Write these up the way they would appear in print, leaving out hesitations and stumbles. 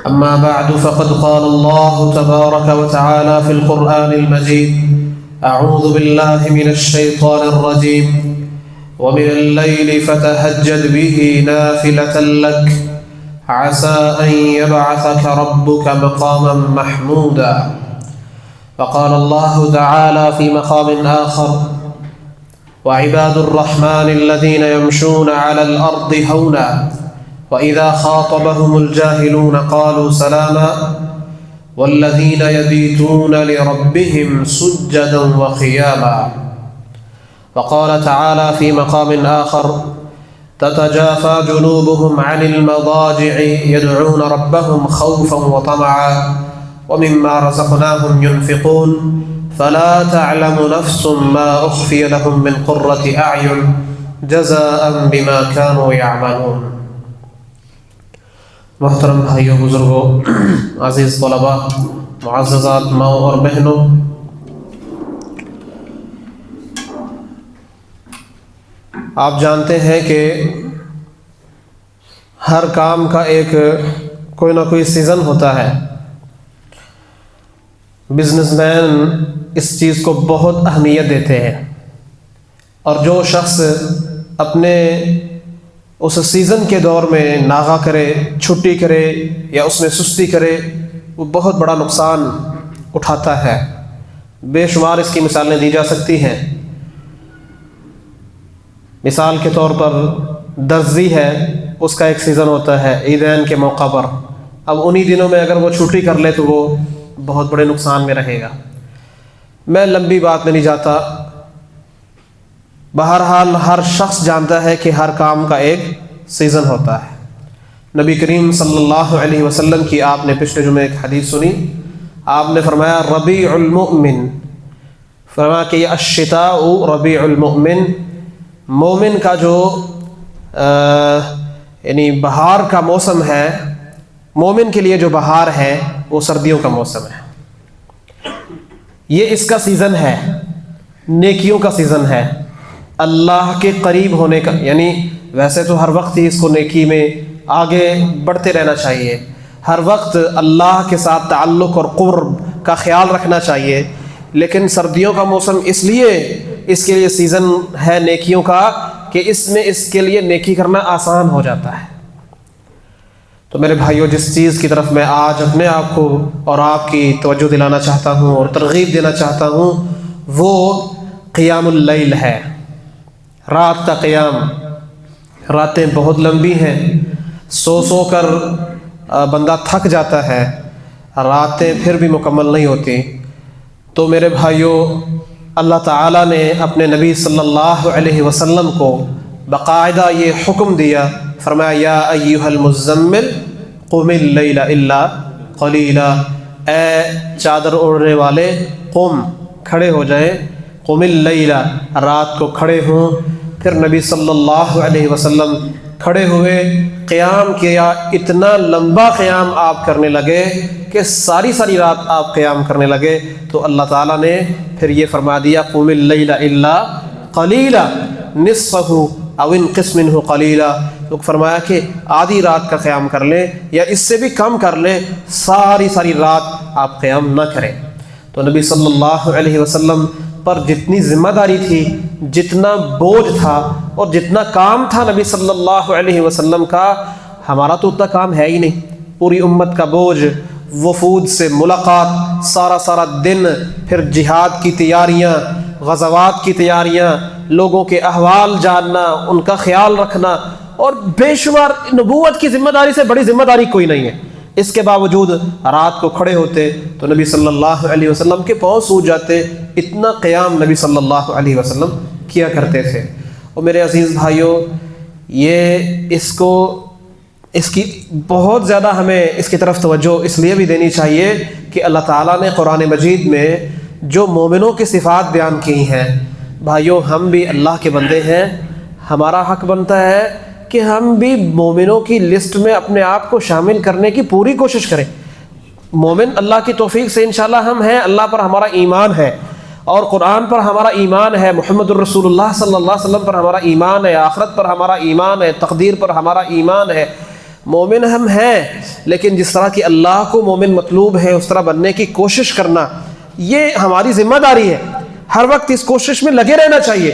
أما بعد فقد قال الله تبارك وتعالى في القرآن المجيد: أعوذ بالله من الشيطان الرجيم ومن الليل فتهجد به نافلة لك عسى أن يبعثك ربك مقاما محمودا. وقال الله تعالى في مقام آخر: وعباد الرحمن الذين يمشون على الأرض هونا وإذا خاطبهم الجاهلون قالوا سلاما والذين يبيتون لربهم سجدا وقياما. وقال تعالى في مقام آخر: تتجافى جنوبهم عن المضاجع يدعون ربهم خوفا وطمعا ومما رزقناهم ينفقون فلا تعلم نفس ما أخفي لهم من قرة أعين جزاء بما كانوا يعملون. محترم بھائیوں، بزرگوں، عزیز طلباء، معززات ماؤں اور بہنوں، آپ جانتے ہیں کہ ہر کام کا ایک کوئی نہ کوئی سیزن ہوتا ہے۔ بزنس مین اس چیز کو بہت اہمیت دیتے ہیں، اور جو شخص اپنے اس سیزن کے دور میں ناغہ کرے، چھٹی کرے یا اس میں سستی کرے، وہ بہت بڑا نقصان اٹھاتا ہے۔ بے شمار اس کی مثالیں دی جا سکتی ہیں۔ مثال کے طور پر درزی ہے، اس کا ایک سیزن ہوتا ہے عیدین کے موقع پر۔ اب انہی دنوں میں اگر وہ چھٹی کر لے تو وہ بہت بڑے نقصان میں رہے گا۔ میں لمبی بات میں نہیں جاتا، بہرحال ہر شخص جانتا ہے کہ ہر کام کا ایک سیزن ہوتا ہے۔ نبی کریم صلی اللہ علیہ وسلم کی آپ نے پچھلے جمعے ایک حدیث سنی، آپ نے فرمایا ربیع المؤمن، فرمایا کہ یہ الشتاء ربیع المؤمن، مومن کا جو یعنی بہار کا موسم ہے، مومن کے لیے جو بہار ہے وہ سردیوں کا موسم ہے۔ یہ اس کا سیزن ہے، نیکیوں کا سیزن ہے، اللہ کے قریب ہونے کا، یعنی ویسے تو ہر وقت ہی اس کو نیکی میں آگے بڑھتے رہنا چاہیے، ہر وقت اللہ کے ساتھ تعلق اور قرب کا خیال رکھنا چاہیے، لیکن سردیوں کا موسم اس لیے اس کے لیے سیزن ہے نیکیوں کا کہ اس میں اس کے لیے نیکی کرنا آسان ہو جاتا ہے۔ تو میرے بھائیوں، جس چیز کی طرف میں آج اپنے آپ کو اور آپ کی توجہ دلانا چاہتا ہوں اور ترغیب دینا چاہتا ہوں، وہ قیام اللیل ہے، رات کا قیام۔ راتیں بہت لمبی ہیں، سو کر بندہ تھک جاتا ہے، راتیں پھر بھی مکمل نہیں ہوتی۔ تو میرے بھائیوں، اللہ تعالیٰ نے اپنے نبی صلی اللہ علیہ وسلم کو باقاعدہ یہ حکم دیا، فرمایا یا ایھا المزمل قم اللیل الا قلیلا، اے چادر اوڑھنے والے، قم، کھڑے ہو جائیں، قم اللیل، رات کو کھڑے ہوں۔ پھر نبی صلی اللہ علیہ وسلم کھڑے ہوئے، قیام کیا، اتنا لمبا قیام آپ کرنے لگے کہ ساری رات آپ قیام کرنے لگے۔ تو اللہ تعالیٰ نے پھر یہ فرما دیا قم اللیل الا قلیلا نصفہ او انقص منہ قلیلا، تو فرمایا کہ آدھی رات کا قیام کر لیں یا اس سے بھی کم کر لیں، ساری رات آپ قیام نہ کریں۔ تو نبی صلی اللہ علیہ وسلم پر جتنی ذمہ داری تھی، جتنا بوجھ تھا اور جتنا کام تھا نبی صلی اللہ علیہ وسلم کا، ہمارا تو اتنا کام ہے ہی نہیں۔ پوری امت کا بوجھ، وفود سے ملاقات، سارا دن، پھر جہاد کی تیاریاں، غزوات کی تیاریاں، لوگوں کے احوال جاننا، ان کا خیال رکھنا، اور بے شمار نبوت کی ذمہ داری سے بڑی ذمہ داری کوئی نہیں ہے۔ اس کے باوجود رات کو کھڑے ہوتے تو نبی صلی اللہ علیہ وسلم کے پاؤں سوج جاتے، اتنا قیام نبی صلی اللہ علیہ وسلم کیا کرتے تھے۔ اور میرے عزیز بھائیوں، یہ اس کی بہت زیادہ ہمیں اس کی طرف توجہ اس لیے بھی دینی چاہیے کہ اللہ تعالیٰ نے قرآن مجید میں جو مومنوں کی صفات بیان کی ہیں، بھائیوں ہم بھی اللہ کے بندے ہیں، ہمارا حق بنتا ہے کہ ہم بھی مومنوں کی لسٹ میں اپنے آپ کو شامل کرنے کی پوری کوشش کریں۔ مومن اللہ کی توفیق سے انشاءاللہ ہم ہیں، اللہ پر ہمارا ایمان ہے، اور قرآن پر ہمارا ایمان ہے، محمد الرسول اللہ صلی اللہ علیہ وسلم پر ہمارا ایمان ہے، آخرت پر ہمارا ایمان ہے، تقدیر پر ہمارا ایمان ہے۔ مومن ہم ہیں، لیکن جس طرح کہ اللہ کو مومن مطلوب ہے اس طرح بننے کی کوشش کرنا یہ ہماری ذمہ داری ہے، ہر وقت اس کوشش میں لگے رہنا چاہیے۔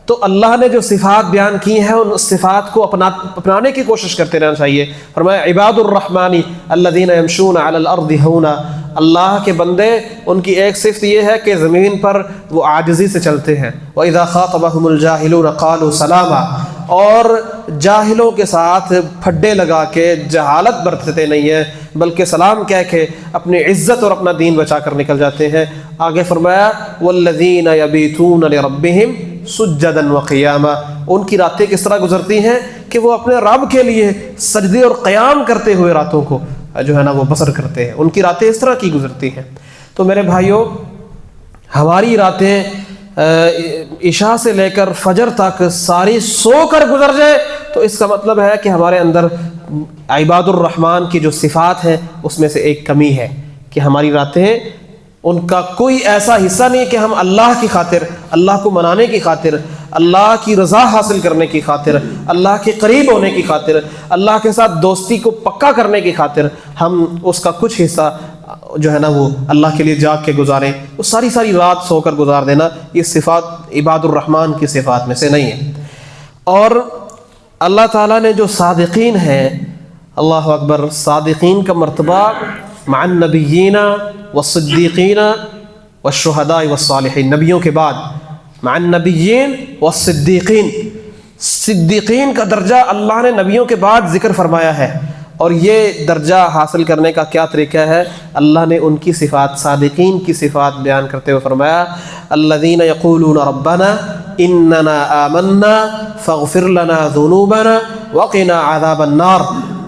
تو اللہ نے جو صفات بیان کی ہیں ان صفات کو اپنانے کی کوشش کرتے رہنا چاہیے۔ فرمایا عباد الرحمن الذین یمشون علی الارض ہونا، اللہ کے بندے ان کی ایک صفت یہ ہے کہ زمین پر وہ عاجزی سے چلتے ہیں۔ وَإِذَا خَاطَبَهُمُ الْجَاهِلُونَ قَالُوا سَلَامًا، اور جاہلوں کے ساتھ پھڈے لگا کے جہالت برتتے نہیں ہیں بلکہ سلام کہہ کے اپنی عزت اور اپنا دین بچا کر نکل جاتے ہیں۔ آگے فرمایا وَالَّذِينَ يَبِيتُونَ لِرَبِّهِمْ سُجَّدًا وَقِيَامًا، ان کی راتیں کس طرح گزرتی ہیں کہ وہ اپنے رب کے لیے سجدے اور قیام کرتے ہوئے راتوں کو جو ہے نا وہ بسر کرتے ہیں، ان کی راتیں اس طرح کی گزرتی ہیں۔ تو میرے بھائیوں، ہماری راتیں عشاء سے لے کر فجر تک ساری سو کر گزر جائے تو اس کا مطلب ہے کہ ہمارے اندر عباد الرحمن کی جو صفات ہیں اس میں سے ایک کمی ہے کہ ہماری راتیں ان کا کوئی ایسا حصہ نہیں کہ ہم اللہ کی خاطر، اللہ کو منانے کی خاطر، اللہ کی رضا حاصل کرنے کی خاطر، اللہ کے قریب ہونے کی خاطر، اللہ کے ساتھ دوستی کو پکا کرنے کی خاطر ہم اس کا کچھ حصہ جو ہے نا وہ اللہ کے لیے جاگ کے گزاریں، وہ ساری رات سو کر گزار دینا، یہ صفات عباد الرحمن کی صفات میں سے نہیں ہے۔ اور اللہ تعالیٰ نے جو صادقین ہیں، اللہ اکبر، صادقین کا مرتبہ مع النبیین والصدیقین والشہداء والصالحین، نبیوں کے بعد مع النبیین والصدیقین، صدیقین کا درجہ اللہ نے نبیوں کے بعد ذکر فرمایا ہے۔ اور یہ درجہ حاصل کرنے کا کیا طریقہ ہے؟ اللہ نے ان کی صفات، صادقین کی صفات بیان کرتے ہوئے فرمایا الذین یقولون ربنا اننا آمنا فاغفر لنا ذنوبنا وقنا عذاب النار،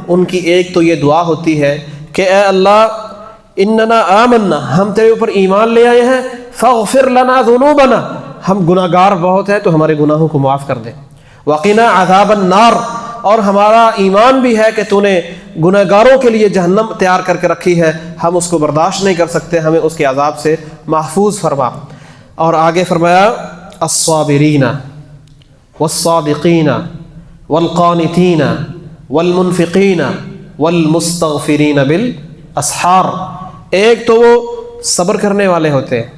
ان کی ایک تو یہ دعا ہوتی ہے کہ اے اللہ اننا آمنا، ہم تیرے اوپر ایمان لے آئے ہیں، فاغفر لنا ذنوبنا، ہم گناہ گار بہت ہیں تو ہمارے گناہوں کو معاف کر دے، وقنا عذاب النار، اور ہمارا ایمان بھی ہے کہ تو نے گناہ گاروں کے لیے جہنم تیار کر کے رکھی ہے، ہم اس کو برداشت نہیں کر سکتے، ہمیں اس کے عذاب سے محفوظ فرما۔ اور آگے فرمایا الصابرین والصادقین والقانتین والمنفقین والمستغفرین بالاسحار، ایک تو وہ صبر کرنے والے ہوتے ہیں،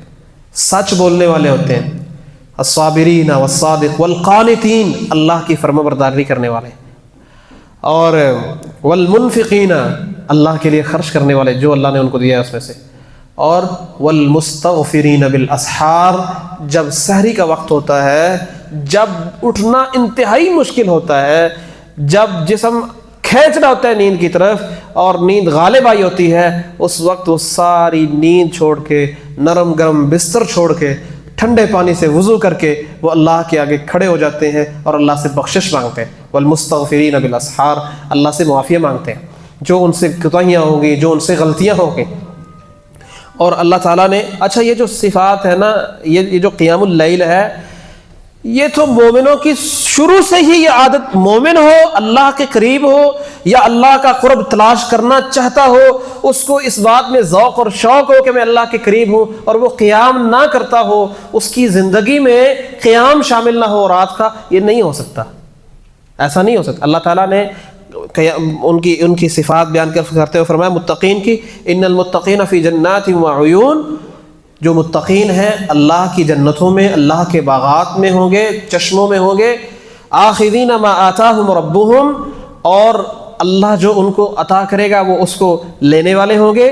سچ بولنے والے ہوتے ہیں، الصابرین والصادق والقانتین، اللہ کی فرما برداری کرنے والے، اور والمنفقین، اللہ کے لیے خرچ کرنے والے جو اللہ نے ان کو دیا ہے اس میں سے، اور والمستغفرین بالاسحار، جب سحری کا وقت ہوتا ہے، جب اٹھنا انتہائی مشکل ہوتا ہے، جب جسم کھینچ رہا ہوتا ہے نیند کی طرف اور نیند غالب آئی ہوتی ہے، اس وقت وہ ساری نیند چھوڑ کے، نرم گرم بستر چھوڑ کے، ٹھنڈے پانی سے وضو کر کے وہ اللہ کے آگے کھڑے ہو جاتے ہیں اور اللہ سے بخشش مانگتے ہیں، والمستغفرین بالاسحار، اللہ سے معافی مانگتے ہیں جو ان سے کوتاہیاں ہوں گی، جو ان سے غلطیاں ہوں گی۔ اور اللہ تعالیٰ نے، اچھا یہ جو صفات ہے نا، یہ جو قیام اللیل ہے، یہ تو مومنوں کی شروع سے ہی یہ عادت، مومن ہو، اللہ کے قریب ہو یا اللہ کا قرب تلاش کرنا چاہتا ہو، اس کو اس بات میں ذوق اور شوق ہو کہ میں اللہ کے قریب ہوں، اور وہ قیام نہ کرتا ہو، اس کی زندگی میں قیام شامل نہ ہو رات کا، یہ نہیں ہو سکتا، ایسا نہیں ہو سکتا۔ اللہ تعالیٰ نے ان کی صفات بیان کرتے ہوئے فرمایا متقین کی، ان المتقین فی جنات وعیون، جو متقین ہیں اللہ کی جنتوں میں، اللہ کے باغات میں ہوں گے، چشموں میں ہوں گے، آخذین ما آتاہم ربہم، اور اللہ جو ان کو عطا کرے گا وہ اس کو لینے والے ہوں گے،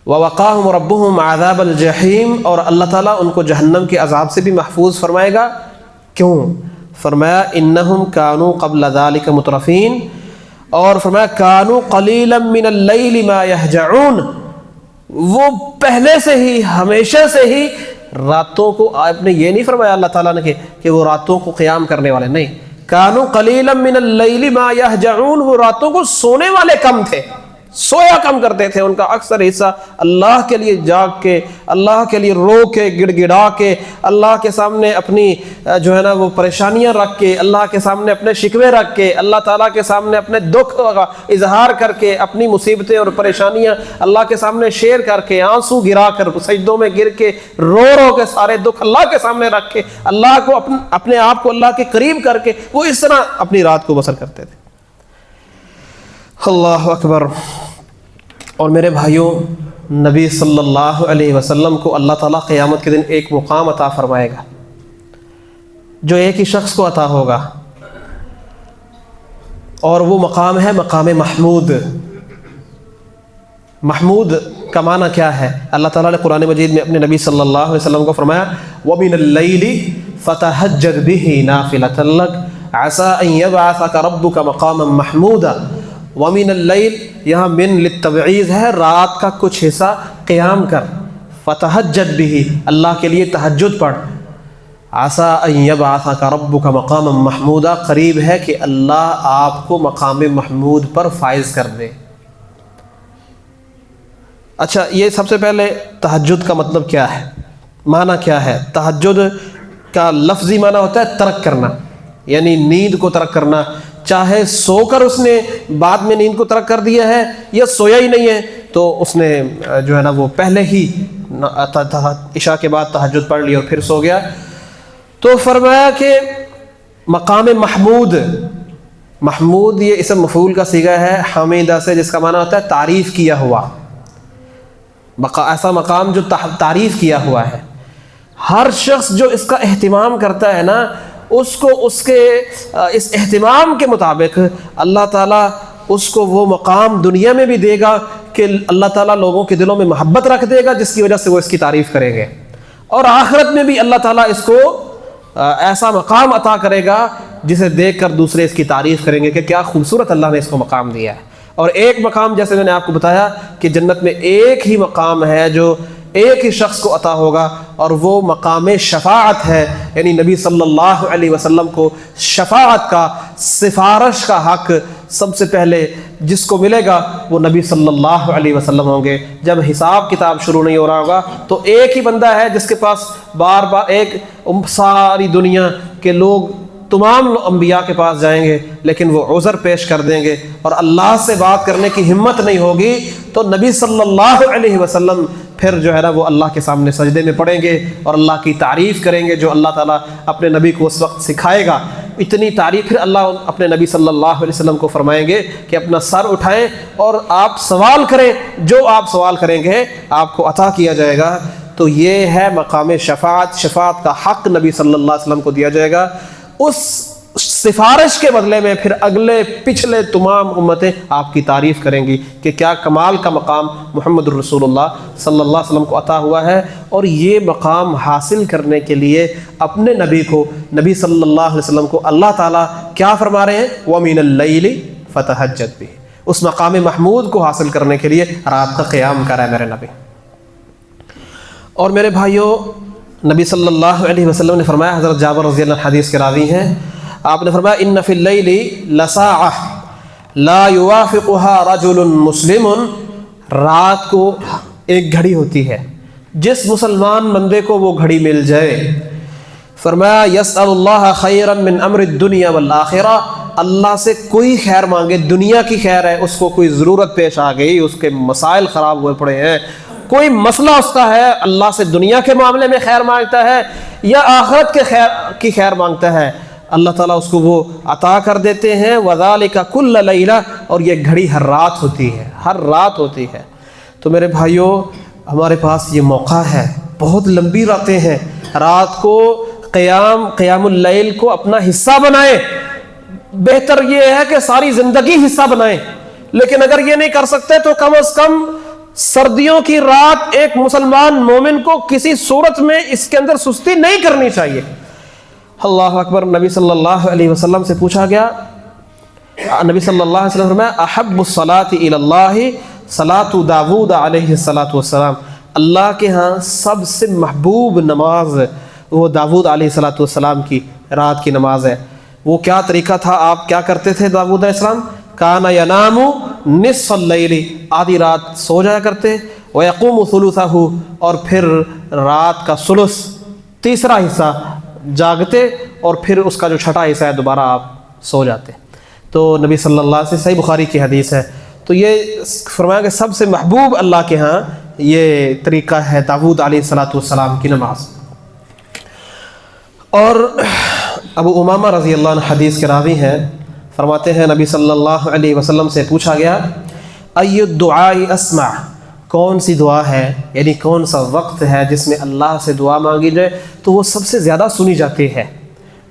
ووقاہم ربہم عذاب الجحیم، اور اللہ تعالیٰ ان کو جہنم کے عذاب سے بھی محفوظ فرمائے گا۔ کیوں؟ فرمایا انہم کانوا قبل ذلک مترفین، اور فرمایا کانوا قلیلا من اللیل ما یہجعون، وہ پہلے سے ہی، ہمیشہ سے ہی راتوں کو، آپ نے یہ نہیں فرمایا اللہ تعالیٰ نے کہ وہ راتوں کو قیام کرنے والے، نہیں، کانوا قلیلا من اللیل ما یہجعون، وہ راتوں کو سونے والے کم تھے، سویا کم کرتے تھے، ان کا اکثر حصہ اللہ کے لیے جاگ کے، اللہ کے لیے رو کے، گڑ گڑا کے، اللہ کے سامنے اپنی جو ہے نا وہ پریشانیاں رکھ کے، اللہ کے سامنے اپنے شکوے رکھ کے، اللہ تعالیٰ کے سامنے اپنے دکھ کا اظہار کر کے، اپنی مصیبتیں اور پریشانیاں اللہ کے سامنے شیئر کر کے، آنسو گرا کر، سجدوں میں گر کے، رو رو کے سارے دکھ اللہ کے سامنے رکھ کے، اللہ کو اپنے آپ کو اللہ کے قریب کر کے وہ اس طرح اپنی رات کو بسر کرتے تھے۔ اللہ اکبر۔ اور میرے بھائیوں، نبی صلی اللہ علیہ وسلم کو اللہ تعالیٰ قیامت کے دن ایک مقام عطا فرمائے گا جو ایک ہی شخص کو عطا ہوگا، اور وہ مقام ہے مقام محمود۔ محمود کا معنی کیا ہے؟ اللہ تعالیٰ نے قرآن مجید میں اپنے نبی صلی اللہ علیہ وسلم کو فرمایا وَمِنَ اللَّيْلِ فَتَهَجَّدْ بِهِ نَافِلَةً لَكَ عَسَىٰ أَن يَبْعَثَكَ رَبُّكَ مَقَامًا مَحْمُودًا۔ وَمِنَ اللَّيْلِ یہاں من للتبعیض ہے، رات کا کچھ حصہ قیام کر، فَتَهَجَّدْ بِهِ اللہ کے لیے تہجد پڑھ، عَسَىٰ أَن يَبْعَثَكَ رَبُّكَ مَقَامًا مَحْمُودًا، قریب ہے کہ اللہ آپ کو مقام محمود پر فائز کر دے۔ اچھا، یہ سب سے پہلے تہجد کا مطلب کیا ہے، معنی کیا ہے؟ تہجد کا لفظی معنی ہوتا ہے ترک کرنا، یعنی نیند کو ترک کرنا، چاہے سو کر اس نے بعد میں نیند کو ترک کر دیا ہے یا سویا ہی نہیں ہے تو اس نے جو ہے نا وہ پہلے ہی عشاء کے بعد تہجد پڑھ لی اور پھر سو گیا۔ تو فرمایا کہ مقام محمود، محمود یہ اسم مفعول کا صیغہ ہے حمیدہ سے، جس کا معنی ہوتا ہے تعریف کیا ہوا، ایسا مقام جو تعریف کیا ہوا ہے۔ ہر شخص جو اس کا اہتمام کرتا ہے نا، اس کو اس کے اس اہتمام کے مطابق اللہ تعالیٰ اس کو وہ مقام دنیا میں بھی دے گا کہ اللہ تعالیٰ لوگوں کے دلوں میں محبت رکھ دے گا، جس کی وجہ سے وہ اس کی تعریف کریں گے، اور آخرت میں بھی اللہ تعالیٰ اس کو ایسا مقام عطا کرے گا جسے دیکھ کر دوسرے اس کی تعریف کریں گے کہ کیا خوبصورت اللہ نے اس کو مقام دیا ہے۔ اور ایک مقام، جیسے میں نے آپ کو بتایا کہ جنت میں ایک ہی مقام ہے جو ایک ہی شخص کو عطا ہوگا، اور وہ مقام شفاعت ہے، یعنی نبی صلی اللہ علیہ وسلم کو شفاعت کا، سفارش کا حق سب سے پہلے جس کو ملے گا وہ نبی صلی اللہ علیہ وسلم ہوں گے۔ جب حساب کتاب شروع نہیں ہو رہا ہوگا تو ایک ہی بندہ ہے جس کے پاس بار بار ساری دنیا کے لوگ تمام انبیاء کے پاس جائیں گے، لیکن وہ عذر پیش کر دیں گے اور اللہ سے بات کرنے کی ہمت نہیں ہوگی، تو نبی صلی اللہ علیہ وسلم پھر جو ہے نا وہ اللہ کے سامنے سجدے میں پڑیں گے اور اللہ کی تعریف کریں گے جو اللہ تعالیٰ اپنے نبی کو اس وقت سکھائے گا۔ اتنی تعریف پھر اللہ اپنے نبی صلی اللہ علیہ وسلم کو فرمائیں گے کہ اپنا سر اٹھائیں اور آپ سوال کریں، جو آپ سوال کریں گے آپ کو عطا کیا جائے گا۔ تو یہ ہے مقام شفاعت، شفاعت کا حق نبی صلی اللہ علیہ وسلم کو دیا جائے گا۔ اس سفارش کے بدلے میں پھر اگلے پچھلے تمام امتیں آپ کی تعریف کریں گی کہ کیا کمال کا مقام محمد الرسول اللہ صلی اللہ علیہ وسلم کو عطا ہوا ہے۔ اور یہ مقام حاصل کرنے کے لیے اپنے نبی کو، نبی صلی اللہ علیہ وسلم کو اللہ تعالیٰ کیا فرما رہے ہیں؟ وَمِنَ اللَّيْلِ فَتَهَجَّدْ بِهِ، اس مقام محمود کو حاصل کرنے کے لیے رات کا قیام کرا ہے میرے نبی۔ اور میرے بھائیوں، نبی صلی اللہ علیہ وسلم نے فرمایا، حضرت جابر رضی اللہ عنہ حدیث کے راوی ہیں، آپ نے فرمایا ان فی اللیل لساعۃ لا یوافقها رجل مسلم، رات کو ایک گھڑی ہوتی ہے، جس مسلمان بندے کو وہ گھڑی مل جائے، فرمایا یسأل اللہ خیرا من امر الدنیا والآخرہ، اللہ سے کوئی خیر مانگے، دنیا کی خیر ہے، اس کو کوئی ضرورت پیش آ گئی، اس کے مسائل خراب ہوئے پڑے ہیں، کوئی مسئلہ اس کا ہے، اللہ سے دنیا کے معاملے میں خیر مانگتا ہے یا آخرت کے خیر مانگتا ہے، اللہ تعالیٰ اس کو وہ عطا کر دیتے ہیں۔ وَذَلِكَ كُلَّ لَيْلَةٍ، اور یہ گھڑی ہر رات ہوتی ہے، ہر رات ہوتی ہے۔ تو میرے بھائیوں، ہمارے پاس یہ موقع ہے، بہت لمبی راتیں ہیں، رات کو قیام اللیل کو اپنا حصہ بنائیں۔ بہتر یہ ہے کہ ساری زندگی حصہ بنائیں، لیکن اگر یہ نہیں کر سکتے تو کم از کم سردیوں کی رات ایک مسلمان مومن کو کسی صورت میں اس کے اندر سستی نہیں کرنی چاہیے۔ اللہ اکبر۔ نبی صلی اللہ علیہ وسلم سے پوچھا گیا، نبی صلی اللہ علیہ وسلم فرمایا احب الصلاۃ الی اللہ صلاۃ داؤد علیہ الصلاۃ والسلام، اللہ کے ہاں سب سے محبوب نماز وہ داؤد علیہ الصلاۃ والسلام کی رات کی نماز ہے۔ وہ کیا طریقہ تھا، آپ کیا کرتے تھے داؤد علیہ السلام؟ کانا ینام نصف اللیل، آدھی رات سو جایا کرتے، ویقوم ثلثہ، اور پھر رات کا ثلث تیسرا حصہ جاگتے، اور پھر اس کا جو چھٹا حصہ ہے دوبارہ آپ سو جاتے۔ تو نبی صلی اللہ علیہ وسلم، صحیح بخاری کی حدیث ہے۔ تو یہ فرمایا کہ سب سے محبوب اللہ کے ہاں یہ طریقہ ہے داؤد علیہ الصلاۃ والسلام کی نماز۔ اور ابو امامہ رضی اللہ عنہ حدیث کے راوی ہیں، فرماتے ہیں نبی صلی اللہ علیہ وسلم سے پوچھا گیا ای الدعاء اسمع، کون سی دعا ہے، یعنی کون سا وقت ہے جس میں اللہ سے دعا مانگی جائے تو وہ سب سے زیادہ سنی جاتی ہے؟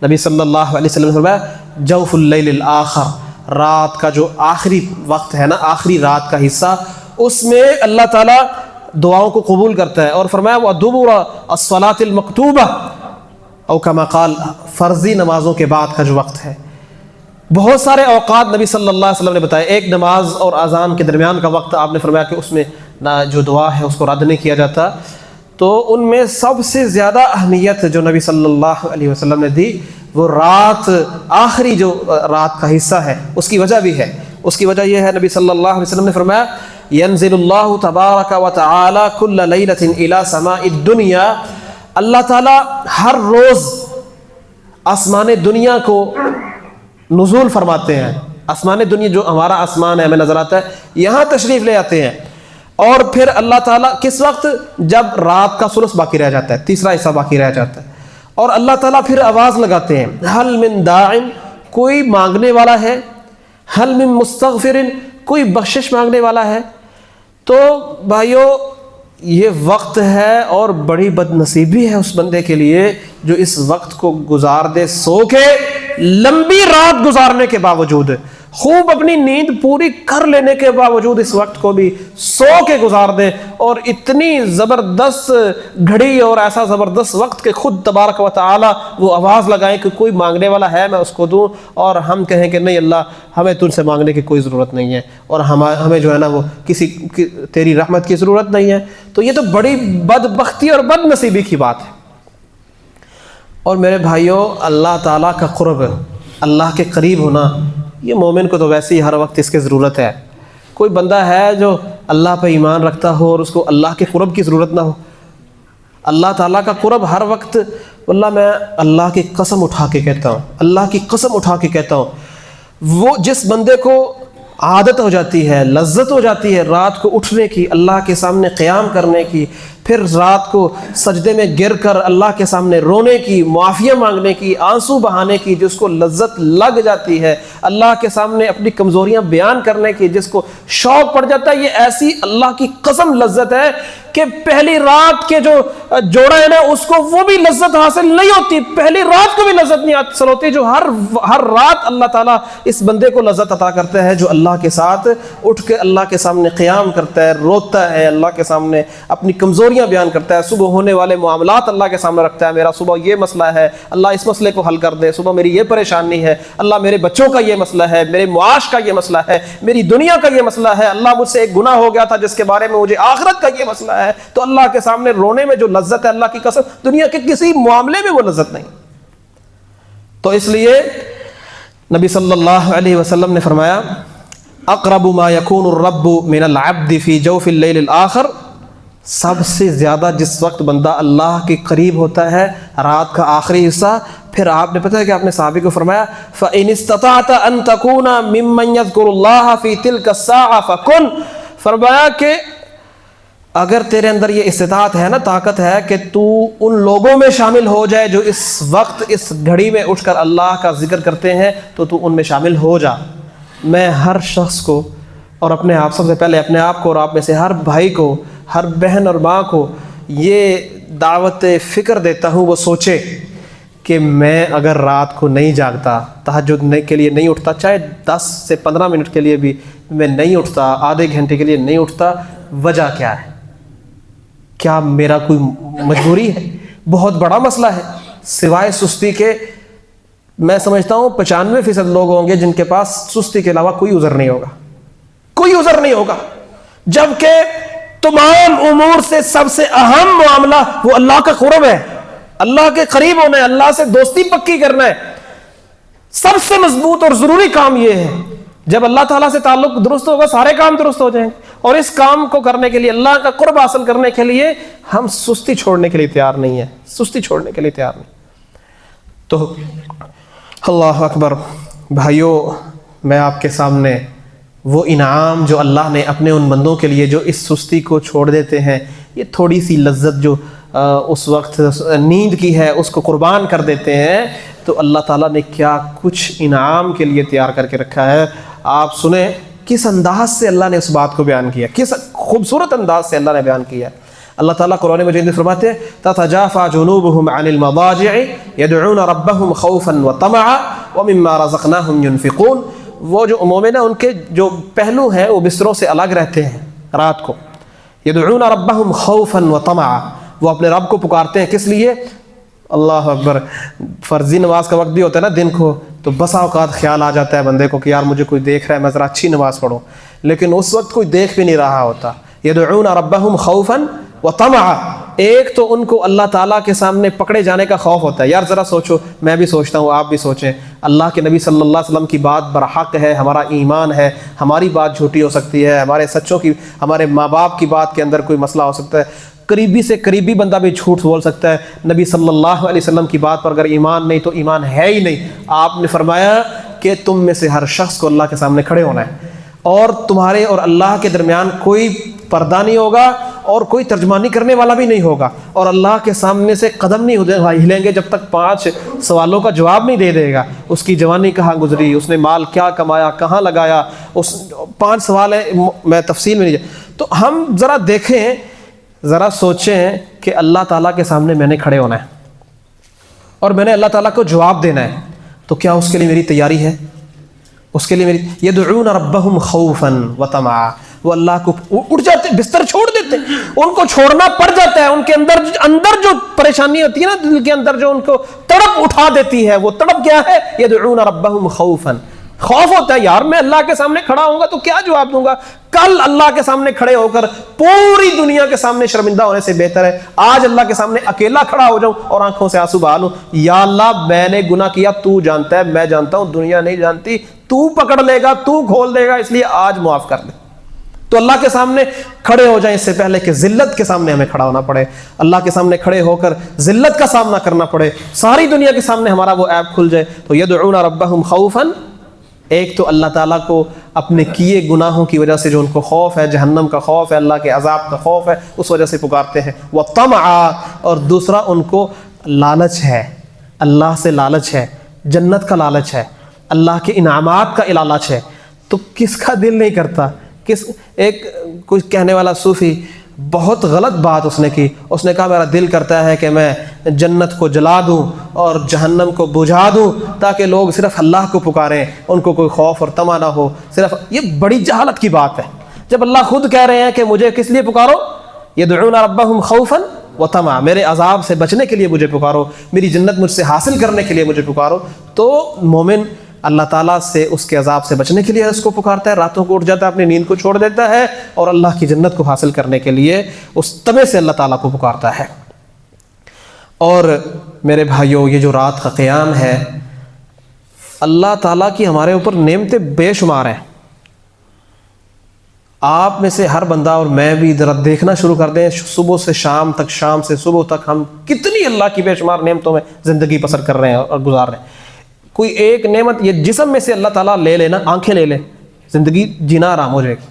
نبی صلی اللہ علیہ وسلم نے فرمایا جوف اللیل الاخر، رات کا جو آخری وقت ہے نا، آخری رات کا حصہ، اس میں اللہ تعالیٰ دعاؤں کو قبول کرتا ہے۔ اور فرمایا وَدُبُرَ الصَّلَاةِ الْمَكْتُوبَةِ، او کما قال، فرضی نمازوں کے بعد کا جو وقت ہے۔ بہت سارے اوقات نبی صلی اللہ علیہ وسلم نے بتائے، ایک نماز اور اذان کے درمیان کا وقت آپ نے فرمایا کہ اس میں جو دعا ہے اس کو رد نہیں کیا جاتا، تو ان میں سب سے زیادہ اہمیت جو نبی صلی اللہ علیہ وسلم نے دی وہ رات، آخری جو رات کا حصہ ہے، اس کی وجہ بھی ہے۔ اس کی وجہ یہ ہے، نبی صلی اللہ علیہ وسلم نے فرمایا ينزل اللہ تبارک و تعالی کل لیلۃ الی سماء الدنیا، اللہ تعالیٰ ہر روز آسمان دنیا کو نزول فرماتے ہیں۔ آسمان دنیا جو ہمارا آسمان ہے، ہمیں نظر آتا ہے، یہاں تشریف لے آتے ہیں، اور پھر اللہ تعالیٰ کس وقت؟ جب رات کا ثلث باقی رہ جاتا ہے، تیسرا حصہ باقی رہ جاتا ہے، اور اللہ تعالیٰ پھر آواز لگاتے ہیں حل من داع، کوئی مانگنے والا ہے، حل من مستغفر، کوئی بخشش مانگنے والا ہے۔ تو بھائیو یہ وقت ہے، اور بڑی بد نصیبی ہے اس بندے کے لیے جو اس وقت کو گزار دے سو کے، لمبی رات گزارنے کے باوجود، خوب اپنی نیند پوری کر لینے کے باوجود اس وقت کو بھی سو کے گزار دے، اور اتنی زبردست گھڑی اور ایسا زبردست وقت کہ خود تبارک و تعالی وہ آواز لگائیں کہ کوئی مانگنے والا ہے میں اس کو دوں، اور ہم کہیں کہ نہیں اللہ ہمیں تجھ سے مانگنے کی کوئی ضرورت نہیں ہے، اور ہمیں جو ہے نا وہ تیری رحمت کی ضرورت نہیں ہے۔ تو یہ تو بڑی بدبختی اور بد نصیبی کی بات ہے۔ اور میرے بھائیوں، اللہ تعالیٰ کا قرب، اللہ کے قریب ہونا، یہ مومن کو تو ویسے ہی ہر وقت اس کی ضرورت ہے۔ کوئی بندہ ہے جو اللہ پہ ایمان رکھتا ہو اور اس کو اللہ کے قرب کی ضرورت نہ ہو، اللہ تعالیٰ کا قرب ہر وقت، واللہ میں اللہ کی قسم اٹھا کے کہتا ہوں، اللہ کی قسم اٹھا کے کہتا ہوں، وہ جس بندے کو عادت ہو جاتی ہے، لذت ہو جاتی ہے رات کو اٹھنے کی، اللہ کے سامنے قیام کرنے کی، پھر رات کو سجدے میں گر کر اللہ کے سامنے رونے کی، معافیہ مانگنے کی، آنسو بہانے کی، جس کو لذت لگ جاتی ہے، اللہ کے سامنے اپنی کمزوریاں بیان کرنے کی جس کو شوق پڑ جاتا ہے، یہ ایسی اللہ کی قسم لذت ہے کہ پہلی رات کے جو جوڑا ہے نا اس کو وہ بھی لذت حاصل نہیں ہوتی، پہلی رات کو بھی لذت نہیں حاصل ہوتی، جو ہر رات اللہ تعالیٰ اس بندے کو لذت عطا کرتا ہے جو اللہ کے ساتھ اٹھ کے اللہ کے سامنے قیام کرتا ہے، روتا ہے، اللہ کے سامنے اپنی کمزوریاں بیان کرتا ہے، صبح ہونے والے معاملات اللہ کے سامنے رکھتا ہے، میرا صبح یہ مسئلہ ہے اللہ اس مسئلے کو حل کر دے، صبح میری یہ پریشانی ہے اللہ، میرے بچوں کا یہ مسئلہ ہے، میرے معاش کا یہ مسئلہ ہے، میری دنیا کا یہ مسئلہ ہے، اللہ مجھ سے ایک گناہ ہو گیا تھا جس کے بارے میں مجھے آخرت کا یہ مسئلہ ہے۔ تو اللہ کے سامنے رونے میں جو لذت ہے، اللہ کی قسم دنیا کے کسی معاملے میں وہ لذت نہیں۔ تو اس لیے نبی صلی اللہ علیہ وسلم نے فرمایا اقرب ما یکون الرب من العبد فی جوف اللیل الاخر، سب سے زیادہ جس وقت بندہ اللہ کے قریب ہوتا ہے رات کا آخری حصہ۔ پھر آپ نے پتہ ہے کہ آپ نے صحابی کو فرمایا فَإِنِ اسْتَطَعْتَ أَن تَكُونَ مِمَّن يَذْكُرُ اللَّهَ فِي تِلْكَ السَّاعَةِ فَكُنْ، فرمایا کہ اگر تیرے اندر یہ استطاعت ہے نا، طاقت ہے کہ تو ان لوگوں میں شامل ہو جائے جو اس وقت اس گھڑی میں اٹھ کر اللہ کا ذکر کرتے ہیں، تو تو ان میں شامل ہو جا۔ میں ہر شخص کو، اور اپنے آپ سب سے پہلے اپنے آپ کو، اور آپ میں سے ہر بھائی کو، ہر بہن اور ماں کو یہ دعوت فکر دیتا ہوں وہ سوچے کہ میں اگر رات کو نہیں جاگتا، تہجد کے لیے نہیں اٹھتا، چاہے 10 سے 15 منٹ کے لیے بھی میں نہیں اٹھتا، آدھے گھنٹے کے لیے نہیں اٹھتا، وجہ کیا ہے؟ کیا میرا کوئی مجبوری ہے؟ بہت بڑا مسئلہ ہے۔ سوائے سستی کے میں سمجھتا ہوں 95% لوگ ہوں گے جن کے پاس سستی کے علاوہ کوئی عذر نہیں ہوگا، کوئی عذر نہیں ہوگا، جبکہ تمام امور سے سب سے اہم معاملہ وہ اللہ کا قرب ہے، اللہ کے قریب ہونا ہے، اللہ سے دوستی پکی کرنا ہے۔ سب سے مضبوط اور ضروری کام یہ ہے، جب اللہ تعالیٰ سے تعلق درست ہوگا سارے کام درست ہو جائیں گے، اور اس کام کو کرنے کے لیے، اللہ کا قرب حاصل کرنے کے لیے ہم سستی چھوڑنے کے لیے تیار نہیں ہیں، سستی چھوڑنے کے لیے تیار نہیں۔ تو اللہ اکبر بھائیوں، میں آپ کے سامنے وہ انعام جو اللہ نے اپنے ان بندوں کے لیے جو اس سستی کو چھوڑ دیتے ہیں، یہ تھوڑی سی لذت جو اس وقت نیند کی ہے اس کو قربان کر دیتے ہیں، تو اللہ تعالیٰ نے کیا کچھ انعام کے لیے تیار کر کے رکھا ہے۔ آپ سنیں کس انداز سے اللہ نے اس بات کو بیان کیا، کس خوبصورت انداز سے اللہ نے بیان کیا۔ اللہ تعالیٰ قرآن مجید میں فرماتے ہیں تتجافى جنوبهم عن المضاجع يدعون ربهم خوفا وطمعا ومما رزقناهم ينفقون۔ وہ جو مومن ہیں ان کے جو پہلو ہیں وہ بستروں سے الگ رہتے ہیں رات کو، يدعون ربهم خوفا وطمعا، وہ اپنے رب کو پکارتے ہیں کس لیے؟ اللہ اکبر، فرضی نماز کا وقت بھی ہوتا ہے نا دن کو، تو بسا اوقات خیال آ جاتا ہے بندے کو کہ یار مجھے کوئی دیکھ رہا ہے میں ذرا اچھی نماز پڑھوں، لیکن اس وقت کوئی دیکھ بھی نہیں رہا ہوتا۔ يدعون ربهم خوفا وطمعا، ایک تو ان کو اللہ تعالیٰ کے سامنے پکڑے جانے کا خوف ہوتا ہے۔ یار ذرا سوچو، میں بھی سوچتا ہوں آپ بھی سوچیں، اللہ کے نبی صلی اللہ علیہ وسلم کی بات برحق ہے، ہمارا ایمان ہے، ہماری بات جھوٹی ہو سکتی ہے، ہمارے سچوں کی، ہمارے ماں باپ کی بات کے اندر کوئی مسئلہ ہو سکتا ہے، قریبی سے قریبی بندہ بھی جھوٹ بول سکتا ہے، نبی صلی اللہ علیہ وسلم کی بات پر اگر ایمان نہیں تو ایمان ہے ہی نہیں۔ آپ نے فرمایا کہ تم میں سے ہر شخص کو اللہ کے سامنے کھڑے ہونا ہے، اور تمہارے اور اللہ کے درمیان کوئی پردہ نہیں ہوگا اور کوئی ترجمانی کرنے والا بھی نہیں ہوگا، اور اللہ کے سامنے سے قدم نہیں ہلیں گے جب تک 5 سوالوں کا جواب نہیں دے دے گا۔ اس کی جوانی کہاں گزری، اس نے مال کیا کمایا، کہاں لگایا، اس 5 سوال ہیں، میں تفصیل میں نہیں تو ہم ذرا دیکھیں، ذرا سوچیں کہ اللہ تعالیٰ کے سامنے میں نے کھڑے ہونا ہے اور میں نے اللہ تعالیٰ کو جواب دینا ہے، تو کیا اس کے لیے میری تیاری ہے؟ اس کے لیے میری يدعون ربهم خوفا وطمعا، وہ اللہ کو اٹھ جاتے ہیں، بستر چھوڑ دیتے ہیں، ان کو چھوڑنا پڑ جاتا ہے، ان کے اندر جو پریشانی ہوتی ہے نا دل کے اندر، جو ان کو تڑپ اٹھا دیتی ہے، وہ تڑپ کیا ہے؟ يدعون ربهم خوفا، خوف ہوتا ہے یار میں اللہ کے سامنے کھڑا ہوں گا تو کیا جواب دوں گا، کل اللہ کے سامنے کھڑے ہو کر پوری دنیا کے سامنے شرمندہ ہونے سے بہتر ہے آج اللہ کے سامنے اکیلا کھڑا ہو جاؤں اور آنکھوں سے آنسو بہا لوں، یا اللہ میں نے گناہ کیا، تو جانتا ہے، میں جانتا ہوں، دنیا نہیں جانتی، تو پکڑ لے گا، تو کھول دے گا، اس لیے آج معاف کر دے۔ تو اللہ کے سامنے کھڑے ہو جائیں اس سے پہلے کہ ذلت کے سامنے ہمیں کھڑا ہونا پڑے، اللہ کے سامنے کھڑے ہو کر ذلت کا سامنا کرنا پڑے، ساری دنیا کے سامنے ہمارا وہ عیب کھل جائے۔ تو يدعون ربهم خوفا، ایک تو اللہ تعالیٰ کو اپنے کیے گناہوں کی وجہ سے جو ان کو خوف ہے، جہنم کا خوف ہے، اللہ کے عذاب کا خوف ہے، اس وجہ سے پکارتے ہیں، وطمعا، اور دوسرا ان کو لالچ ہے، اللہ سے لالچ ہے، جنت کا لالچ ہے، اللہ کے انعامات کا لالچ ہے۔ تو کس کا دل نہیں کرتا؟ ایک کوئی کہنے والا صوفی بہت غلط بات اس نے کی، اس نے کہا میرا دل کرتا ہے کہ میں جنت کو جلا دوں اور جہنم کو بجھا دوں تاکہ لوگ صرف اللہ کو پکاریں، ان کو کوئی خوف اور طمع نہ ہو۔ صرف یہ بڑی جہالت کی بات ہے، جب اللہ خود کہہ رہے ہیں کہ مجھے کس لیے پکارو، يدعون ربهم خوفا وطمعا، میرے عذاب سے بچنے کے لیے مجھے پکارو، میری جنت مجھ سے حاصل کرنے کے لیے مجھے پکارو۔ تو مومن اللہ تعالیٰ سے اس کے عذاب سے بچنے کے لیے اس کو پکارتا ہے، راتوں کو اٹھ جاتا ہے، اپنی نیند کو چھوڑ دیتا ہے اور اللہ کی جنت کو حاصل کرنے کے لیے اس طمع سے اللہ تعالیٰ کو پکارتا ہے۔ اور میرے بھائیوں، یہ جو رات کا قیام ہے، اللہ تعالیٰ کی ہمارے اوپر نعمتیں بے شمار ہیں۔ آپ میں سے ہر بندہ اور میں بھی ذرا دیکھنا شروع کر دیں، صبح سے شام تک، شام سے صبح تک ہم کتنی اللہ کی بے شمار نعمتوں میں زندگی بسر کر رہے ہیں اور گزار رہے ہیں۔ کوئی ایک نعمت یہ جسم میں سے اللہ تعالیٰ لے لینا، آنکھیں لے لے، زندگی جینا آرام ہو جائے گی،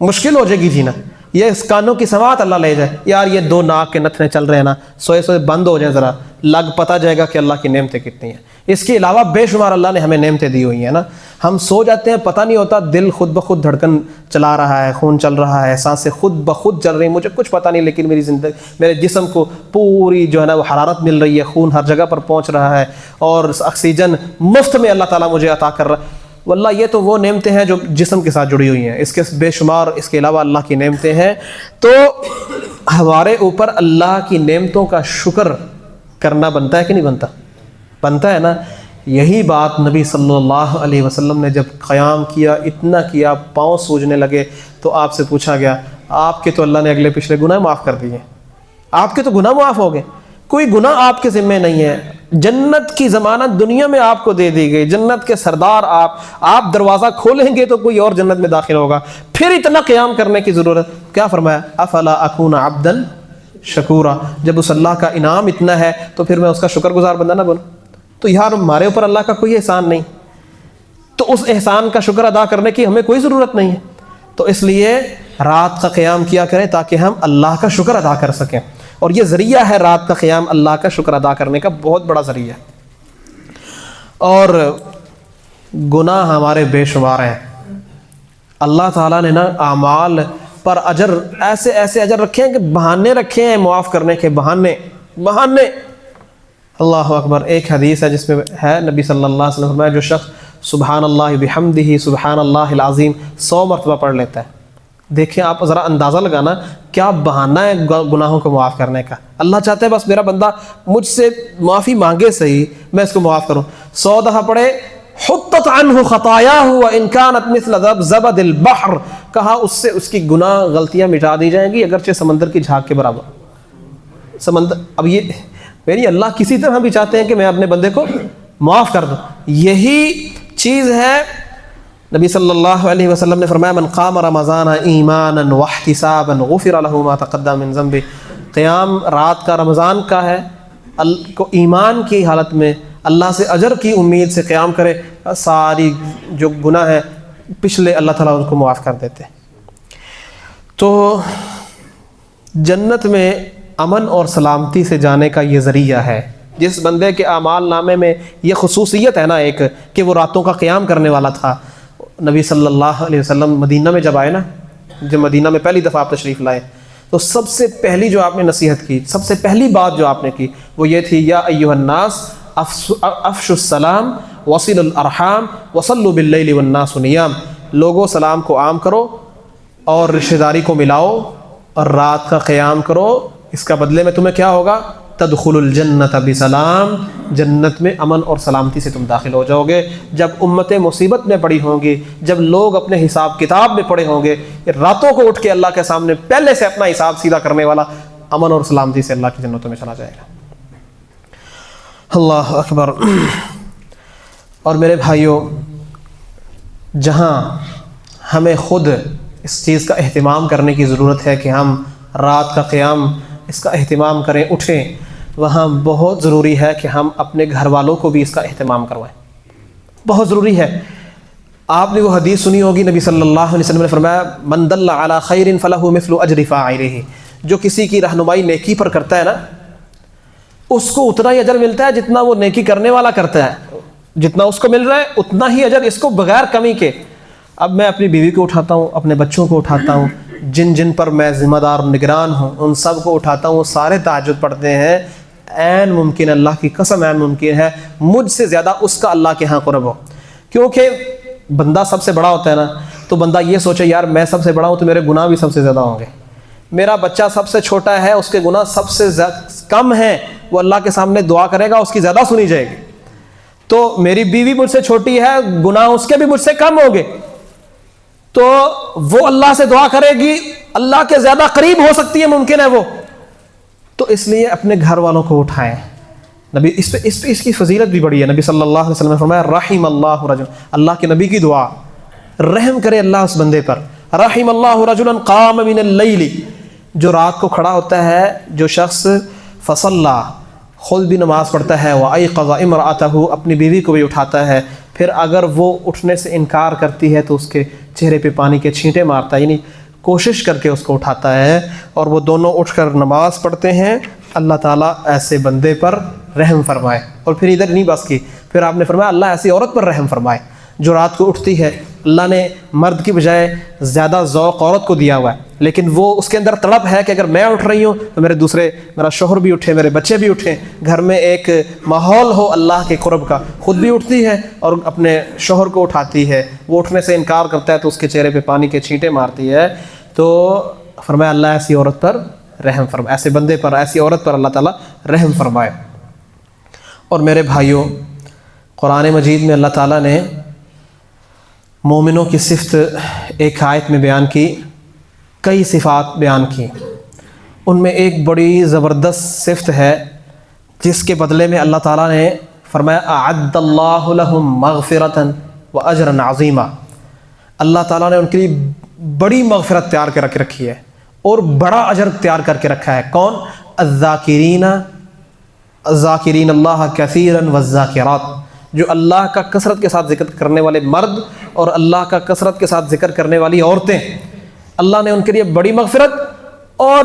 مشکل ہو جائے گی جینا۔ یہ اس کانوں کی سماعت اللہ لے جائے، یار یہ 2 ناک کے نتنے چل رہے ہیں نا، سوئے سوئے بند ہو جائیں، ذرا لگ پتہ جائے گا کہ اللہ کی نعمتیں کتنی ہیں۔ اس کے علاوہ بے شمار اللہ نے ہمیں نعمتیں دی ہوئی ہیں نا، ہم سو جاتے ہیں پتہ نہیں ہوتا، دل خود بخود دھڑکن چلا رہا ہے، خون چل رہا ہے، سانسیں خود بخود چل رہی ہیں، مجھے کچھ پتہ نہیں، لیکن میری زندگی، میرے جسم کو پوری جو ہے نا وہ حرارت مل رہی ہے، خون ہر جگہ پر پہنچ رہا ہے اور آکسیجن مفت میں اللہ تعالیٰ مجھے عطا کر رہا ہے۔ واللہ یہ تو وہ نعمتیں ہیں جو جسم کے ساتھ جڑی ہوئی ہیں، اس کے بے شمار اس کے علاوہ اللہ کی نعمتیں ہیں۔ تو ہمارے اوپر اللہ کی نعمتوں کا شکر کرنا بنتا ہے کہ نہیں بنتا؟ بنتا ہے نا۔ یہی بات نبی صلی اللہ علیہ وسلم نے جب قیام کیا، اتنا کیا، پاؤں سوجنے لگے، تو آپ سے پوچھا گیا آپ کے تو اللہ نے اگلے پچھلے گناہ معاف کر دیے، آپ کے تو گناہ معاف ہو گئے، کوئی گناہ آپ کے ذمہ نہیں ہے، جنت کی ضمانت دنیا میں آپ کو دے دی گئی، جنت کے سردار آپ دروازہ کھولیں گے تو کوئی اور جنت میں داخل ہوگا، پھر اتنا قیام کرنے کی ضرورت؟ کیا فرمایا؟ افلا اکون عبدا شکورا، جب اس اللہ کا انعام اتنا ہے تو پھر میں اس کا شکر گزار بندہ نہ بنوں؟ تو یار ہمارے اوپر اللہ کا کوئی احسان نہیں، تو اس احسان کا شکر ادا کرنے کی ہمیں کوئی ضرورت نہیں ہے۔ تو اس لیے رات کا قیام کیا کریں تاکہ ہم اللہ کا شکر ادا کر سکیں۔ اور یہ ذریعہ ہے رات کا قیام اللہ کا شکر ادا کرنے کا، بہت بڑا ذریعہ. اور گناہ ہمارے بے شمار ہیں. اللہ تعالیٰ نے نا اعمال پر اجر ایسے ایسے اجر رکھے ہیں کہ بہانے رکھے ہیں معاف کرنے کے، بہانے. اللہ اکبر. ایک حدیث ہے جس میں ہے نبی صلی اللہ علیہ وسلم فرمایا جو شخص سبحان اللہ بحمدہ سبحان اللہ العظیم 100 مرتبہ پڑھ لیتا ہے، دیکھیں آپ ذرا اندازہ لگانا کیا بہانہ ہے گناہوں کو معاف کرنے کا. اللہ چاہتا ہے بس میرا بندہ مجھ سے معافی مانگے صحیح، میں اس کو معاف کروں. 100 دفعہ پڑھے حطت عنہ خطایاہ وان کانت مثل زبد البحر، کہا اس سے اس کی گناہ غلطیاں مٹا دی جائیں گی اگرچہ سمندر کی جھاگ کے برابر. سمندر. اب یہ میری اللہ کسی طرح بھی چاہتے ہیں کہ میں اپنے بندے کو معاف کر دوں. یہی چیز ہے نبی صلی اللہ علیہ وسلم نے فرمایا من قام رمضان ایمانا واحتسابا غفر له ما تقدم من ذنبه. قیام رات کا رمضان کا ہے، کو ایمان کی حالت میں اللہ سے اجر کی امید سے قیام کرے، ساری جو گناہ ہے پچھلے اللہ تعالیٰ ان کو معاف کر دیتے. تو جنت میں امن اور سلامتی سے جانے کا یہ ذریعہ ہے. جس بندے کے اعمال نامے میں یہ خصوصیت ہے نا ایک کہ وہ راتوں کا قیام کرنے والا تھا. نبی صلی اللہ علیہ وسلم مدینہ میں جب آئے نا، جب مدینہ میں پہلی دفعہ آپ تشریف لائے تو سب سے پہلی جو آپ نے نصیحت کی، سب سے پہلی بات جو آپ نے کی وہ یہ تھی یا ایھا الناس افشوا السلام وصلوا الارحام وصلوا باللیل والناس نیام. لوگوں سلام کو عام کرو اور رشتہ داری کو ملاؤ اور رات کا قیام کرو، اس کا بدلے میں تمہیں کیا ہوگا؟ تدخل الجنت بسلام. جنت میں امن اور سلامتی سے تم داخل ہو جاؤ گے. جب امتیں مصیبت میں پڑی ہوں گی، جب لوگ اپنے حساب کتاب میں پڑے ہوں گے، راتوں کو اٹھ کے اللہ کے سامنے پہلے سے اپنا حساب سیدھا کرنے والا امن اور سلامتی سے اللہ کی جنتوں میں چلا جائے گا. اللہ اکبر. اور میرے بھائیوں، جہاں ہمیں خود اس چیز کا اہتمام کرنے کی ضرورت ہے کہ ہم رات کا قیام اس کا اہتمام کریں، اٹھیں، وہاں بہت ضروری ہے کہ ہم اپنے گھر والوں کو بھی اس کا اہتمام کروائیں. بہت ضروری ہے. آپ نے وہ حدیث سنی ہوگی، نبی صلی اللہ علیہ وسلم نے فرمایا من دل علی خیر فلہ مثل اجر فاعلہ. جو کسی کی رہنمائی نیکی پر کرتا ہے نا، اس کو اتنا ہی اجر ملتا ہے جتنا وہ نیکی کرنے والا کرتا ہے. جتنا اس کو مل رہا ہے اتنا ہی اجر اس کو بغیر کمی کے. اب میں اپنی بیوی کو اٹھاتا ہوں، اپنے بچوں کو اٹھاتا ہوں، جن پر میں ذمہ دار نگران ہوں ان سب کو اٹھاتا ہوں. سارے تہجد پڑھتے ہیں. عین ممکن ہے، اللہ کی قسم عین ممکن ہے مجھ سے زیادہ اس کا اللہ کے ہاں قرب ہو. کیونکہ بندہ سب سے بڑا ہوتا ہے نا، تو بندہ یہ سوچے یار میں سب سے بڑا ہوں تو میرے گناہ بھی سب سے زیادہ ہوں گے. میرا بچہ سب سے چھوٹا ہے، اس کے گناہ سب سے کم ہیں، وہ اللہ کے سامنے دعا کرے گا، اس کی زیادہ سنی جائے گی. تو میری بیوی مجھ سے چھوٹی ہے، گناہ اس کے بھی مجھ سے کم ہوں گے، تو وہ اللہ سے دعا کرے گی، اللہ کے زیادہ قریب ہو سکتی ہے، ممکن ہے وہ. تو اس لیے اپنے گھر والوں کو اٹھائیں. نبی اس کی فضیلت بھی بڑی ہے. نبی صلی اللہ علیہ وسلم نے فرمایا رحم اللہ رجل، اللہ کے نبی کی دعا، رحم کرے اللہ اس بندے پر. رحم اللہ رجلا قام من اللیل، جو رات کو کھڑا ہوتا ہے، جو شخص فصلی، خود بھی نماز پڑھتا ہے، وایقظ امرأتہ، اپنی بیوی کو بھی اٹھاتا ہے. پھر اگر وہ اٹھنے سے انکار کرتی ہے تو اس کے چہرے پہ پانی کے چھینٹے مارتا ہے، یعنی کوشش کر کے اس کو اٹھاتا ہے، اور وہ دونوں اٹھ کر نماز پڑھتے ہیں. اللہ تعالیٰ ایسے بندے پر رحم فرمائے. اور پھر ادھر نہیں بس کی، پھر آپ نے فرمایا اللہ ایسی عورت پر رحم فرمائے جو رات کو اٹھتی ہے. اللہ نے مرد کی بجائے زیادہ ذوق عورت کو دیا ہوا ہے، لیکن وہ اس کے اندر تڑپ ہے کہ اگر میں اٹھ رہی ہوں تو میرا شوہر بھی اٹھے، میرے بچے بھی اٹھیں، گھر میں ایک ماحول ہو اللہ کے قرب کا. خود بھی اٹھتی ہے اور اپنے شوہر کو اٹھاتی ہے. وہ اٹھنے سے انکار کرتا ہے تو اس کے چہرے پہ پانی کے چھینٹے مارتی ہے. تو فرمایا اللہ ایسی عورت پر رحم فرمائے، ایسے بندے پر، ایسی عورت پر اللہ تعالیٰ رحم فرمائے. اور میرے بھائیوں، قرآن مجید میں اللہ تعالیٰ نے مومنوں کی صفت ایک آیت میں بیان کی، کئی صفات بیان کی. ان میں ایک بڑی زبردست صفت ہے جس کے بدلے میں اللہ تعالیٰ نے فرمایا اعد اللہ لہم مغفرۃ واجرا عظیما. اللہ تعالیٰ نے ان کے لیے بڑی مغفرت تیار کر کے رکھی ہے اور بڑا اجر تیار کر کے رکھا ہے. کون؟ الذاکرین اللہ کثیرا والذاکرات، جو اللہ کا کثرت کے ساتھ ذکر کرنے والے مرد اور اللہ کا کثرت کے ساتھ ذکر کرنے والی عورتیں. اللہ نے ان کے لیے بڑی مغفرت اور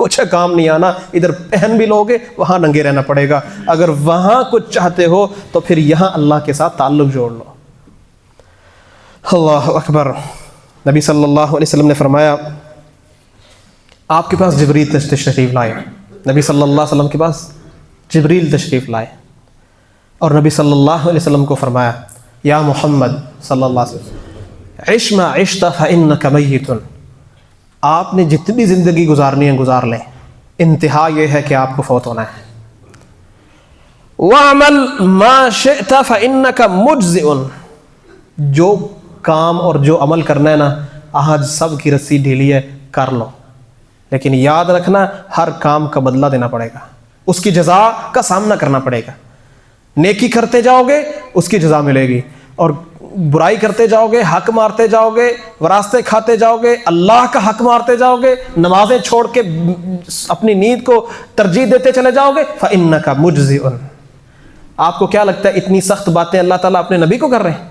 کچھ کام نہیں آنا, ادھر پہن بھی لوگے وہاں ننگے رہنا پڑے گا. اگر وہاں کچھ چاہتے ہو تو پھر یہاں اللہ کے ساتھ تعلق جوڑ لو. اللہ اکبر. نبی صلی اللہ علیہ وسلم نے فرمایا آپ کے پاس جبریل تشریف لائے. نبی صلی اللہ علیہ وسلم کے پاس جبریل تشریف لائے اور نبی صلی اللہ علیہ وسلم کو فرمایا یا محمد صلی اللہ علیہ وسلم عش ما عشت فإنک میت. آپ نے جتنی زندگی گزارنی ہے گزار لیں, انتہا یہ ہے کہ آپ کو فوت ہونا ہے. وَعْمَلْ مَا شِئْتَ فَإِنَّكَ مُجْزِئٌ. جو کام اور جو عمل کرنا ہے نا, آج سب کی رسی ڈھیلی ہے, کر لو, لیکن یاد رکھنا ہر کام کا بدلہ دینا پڑے گا, اس کی جزا کا سامنا کرنا پڑے گا. نیکی کرتے جاؤ گے اس کی جزا ملے گی, اور برائی کرتے جاؤ گے, حق مارتے جاؤ گے, وراثتیں کھاتے جاؤ گے, اللہ کا حق مارتے جاؤ گے, نمازیں چھوڑ کے اپنی نیند کو ترجیح دیتے چلے جاؤ گے, فَإِنَّكَ مُجْزِئٌ. آپ کو کیا لگتا ہے اتنی سخت باتیں اللہ تعالیٰ اپنے نبی کو کر رہے ہیں؟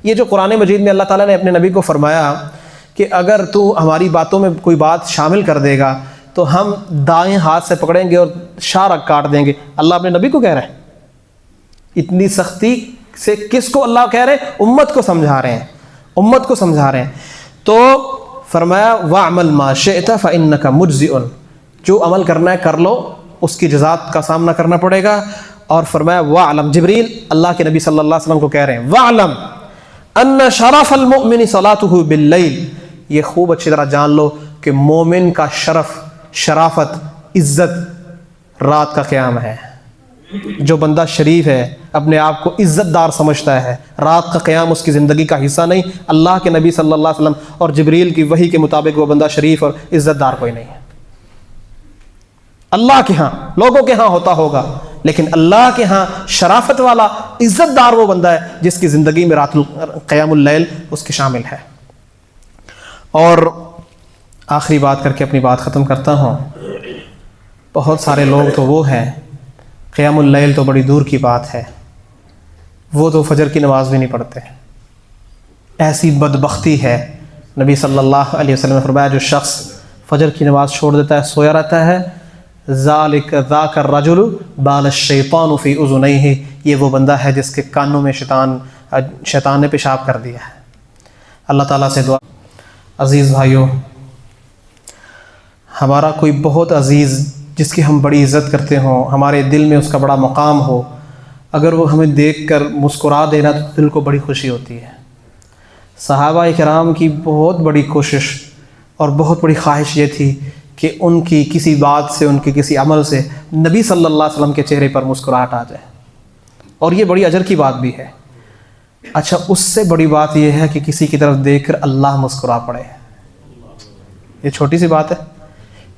یہ جو قرآن مجید میں اللہ تعالیٰ نے اپنے نبی کو فرمایا کہ اگر تو ہماری باتوں میں کوئی بات شامل کر دے گا تو ہم دائیں ہاتھ سے پکڑیں گے اور شارہ کاٹ دیں گے, اللہ اپنے نبی کو کہہ رہے ہیں. اتنی سختی سے کس کو اللہ کہہ رہے ہیں؟ امت کو سمجھا رہے ہیں, امت کو سمجھا رہے ہیں. تو فرمایا وَعْمَلْ مَا شِئْتَ فَإِنَّكَ مُجْزِئٌ. جو عمل کرنا ہے کر لو, اس کی جزات کا سامنا کرنا پڑے گا. اور فرمایا وَعْلَمْ, جبریل اللہ کے نبی صلی اللہ علیہ وسلم کو کہہ رہے ہیں وَعْلَمْ أَنَّ شَرَفَ الْمُؤْمِنِ صَلَاتُهُ بِاللَّيْلِ. یہ خوب اچھی طرح جان لو کہ مومن کا شرف, شرافت, عزت رات کا قیام ہے. جو بندہ شریف ہے, اپنے آپ کو عزت دار سمجھتا ہے, رات کا قیام اس کی زندگی کا حصہ نہیں. اللہ کے نبی صلی اللہ علیہ وسلم اور جبریل کی وحی کے مطابق وہ بندہ شریف اور عزت دار کوئی نہیں ہے. اللہ کے ہاں, لوگوں کے ہاں ہوتا ہوگا, لیکن اللہ کے ہاں شرافت والا, عزت دار وہ بندہ ہے جس کی زندگی میں رات قیام اللیل اس کے شامل ہے. اور آخری بات کر کے اپنی بات ختم کرتا ہوں. بہت سارے لوگ تو وہ ہیں, قیام اللیل تو بڑی دور کی بات ہے, وہ تو فجر کی نماز بھی نہیں پڑھتے. ایسی بدبختی ہے. نبی صلی اللہ علیہ وسلم نے فرمایا جو شخص فجر کی نماز چھوڑ دیتا ہے, سویا رہتا ہے, ذاک الرجل بال الشیطان فی اذنیہ. یہ وہ بندہ ہے جس کے کانوں میں شیطان نے پیشاب کر دیا ہے. اللہ تعالیٰ سے دعا. عزیز بھائیوں, ہمارا کوئی بہت عزیز جس کی ہم بڑی عزت کرتے ہوں, ہمارے دل میں اس کا بڑا مقام ہو, اگر وہ ہمیں دیکھ کر مسکرا دینا تو دل کو بڑی خوشی ہوتی ہے. صحابہ کرام کی بہت بڑی کوشش اور بہت بڑی خواہش یہ تھی کہ ان کی کسی بات سے, ان کے کسی عمل سے نبی صلی اللہ علیہ وسلم کے چہرے پر مسکراہٹ آ جائے, اور یہ بڑی اجر کی بات بھی ہے. اچھا, اس سے بڑی بات یہ ہے کہ کسی کی طرف دیکھ کر اللہ مسکرا پڑے. یہ چھوٹی سی بات ہے,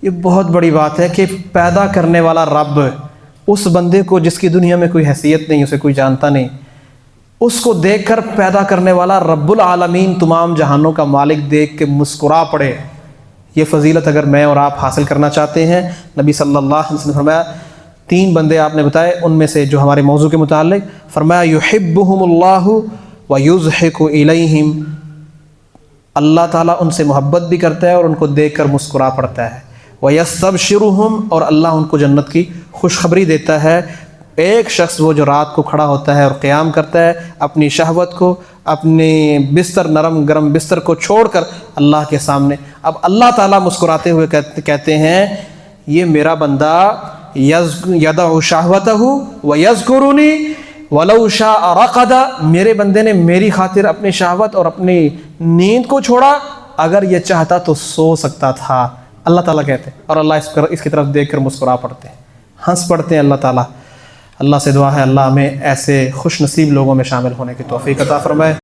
یہ بہت بڑی بات ہے کہ پیدا کرنے والا رب اس بندے کو جس کی دنیا میں کوئی حیثیت نہیں, اسے کوئی جانتا نہیں, اس کو دیکھ کر پیدا کرنے والا رب العالمین, تمام جہانوں کا مالک دیکھ کے مسکرا پڑے. یہ فضیلت اگر میں اور آپ حاصل کرنا چاہتے ہیں, نبی صلی اللہ علیہ وسلم نے فرمایا 3 بندے آپ نے بتائے, ان میں سے جو ہمارے موضوع کے متعلق فرمایا یحبہم اللہ ویضحک الیہم. اللہ تعالیٰ ان سے محبت بھی کرتا ہے اور ان کو دیکھ کر مسکرا پڑتا ہے. ویستبشرہم, اور اللہ ان کو جنت کی خوشخبری دیتا ہے. ایک شخص وہ جو رات کو کھڑا ہوتا ہے اور قیام کرتا ہے, اپنی شہوت کو, اپنے بستر, نرم گرم بستر کو چھوڑ کر اللہ کے سامنے, اب اللہ تعالیٰ مسکراتے ہوئے کہتے ہیں یہ میرا بندہ یدع شہوتہ ویذکرنی ولو شاء رقد. میرے بندے نے میری خاطر اپنی شہوت اور اپنی نیند کو چھوڑا, اگر یہ چاہتا تو سو سکتا تھا. اللہ تعالیٰ کہتے ہیں, اور اللہ اس کی طرف دیکھ کر مسکرا پڑتے ہیں, ہنس پڑتے ہیں. اللہ تعالیٰ, اللہ سے دعا ہے اللہ ہمیں ایسے خوش نصیب لوگوں میں شامل ہونے کی توفیق عطا فرمائے.